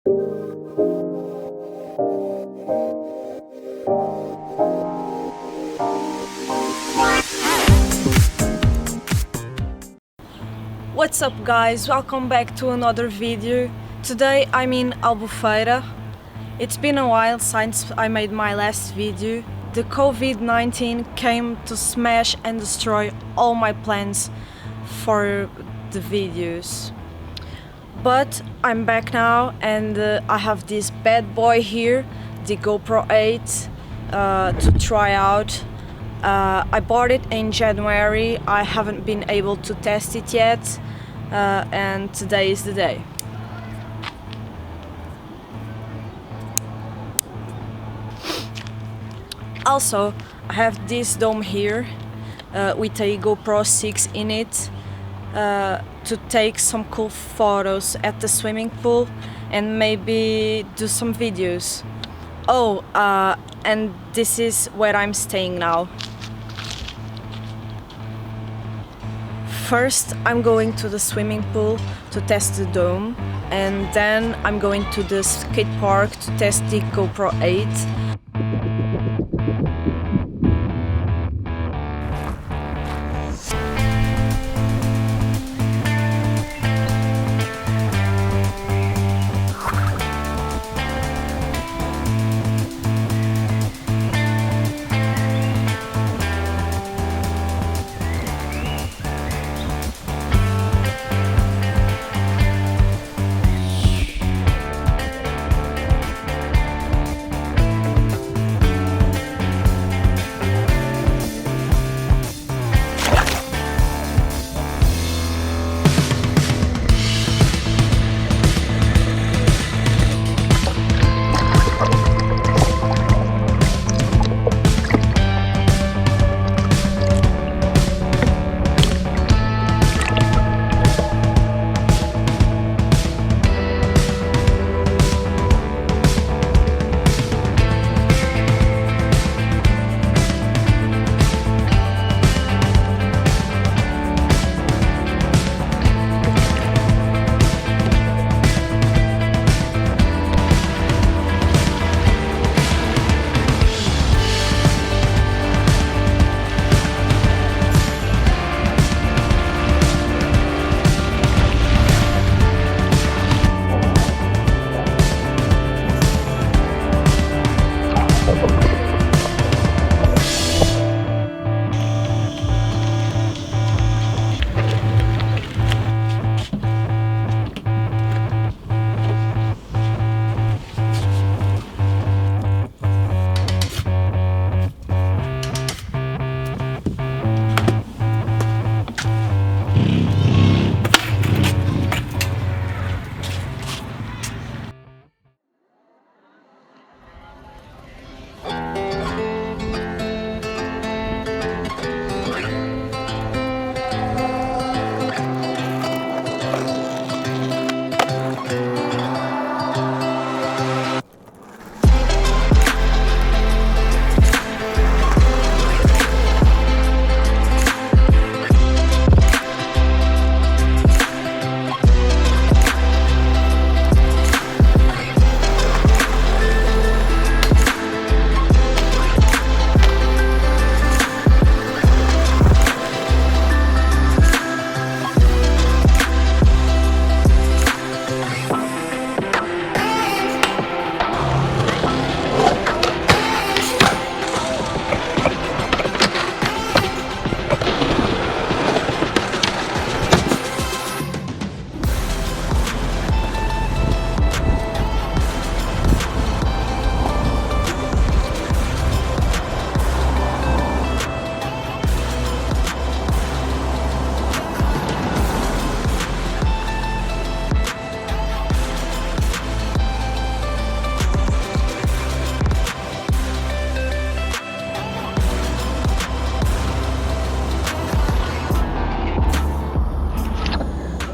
What's up guys, welcome back to another video. Today I'm in Albufeira. It's been a while since I made my last video. The COVID-19 came to smash and destroy all my plans for the videos. But I'm back now and I have this bad boy here, the GoPro 8, to try out. I bought it in January. I haven't been able to test it yet, and today is the day. Also, I have this dome here with a GoPro 6 in it to take some cool photos at the swimming pool and maybe do some videos. Oh, and this is where I'm staying now. First, I'm going to the swimming pool to test the dome, and then I'm going to the skate park to test the GoPro 8.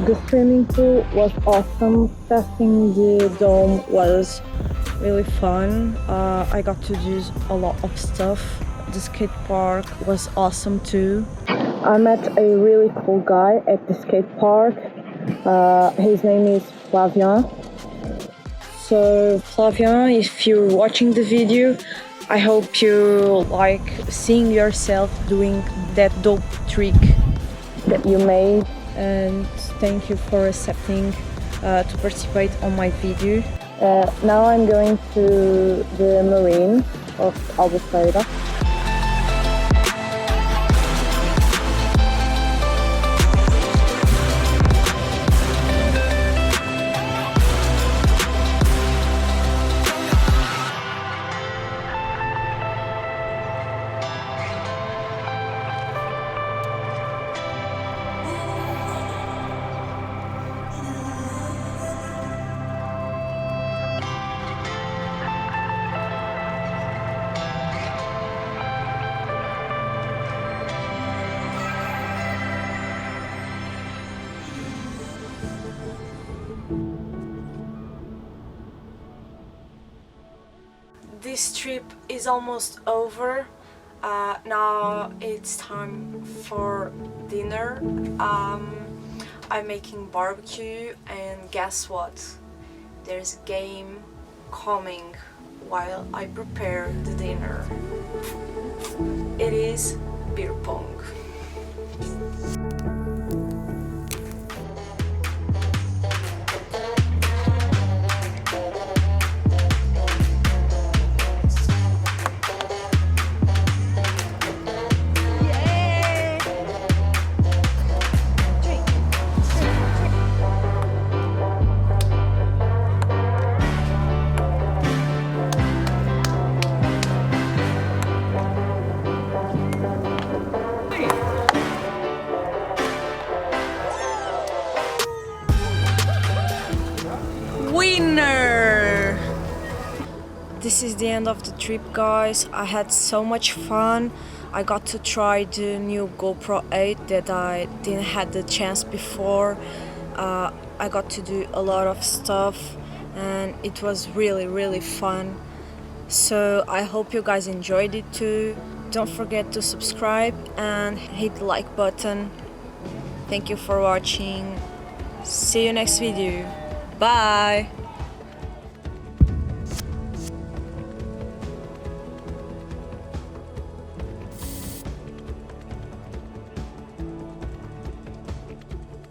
The swimming pool was awesome. Testing the dome was really fun. I got to do a lot of stuff. The skate park was awesome too. I met a really cool guy at the skate park. His name is Flavian. So Flavia, if you're watching the video, I hope you like seeing yourself doing that dope trick that you made, and thank you for accepting to participate on my video. Now I'm going to the marine of Albufeira. This trip is almost over. Now it's time for dinner. I'm making barbecue, and guess what? There's a game coming while I prepare the dinner. It is beer pong. Winner! This is the end of the trip, guys. I had so much fun. I got to try the new GoPro 8 that I didn't had the chance before. I got to do a lot of stuff and it was really fun. So I hope you guys enjoyed it too. Don't forget to subscribe and hit the like button. Thank you for watching. See you next video. Bye!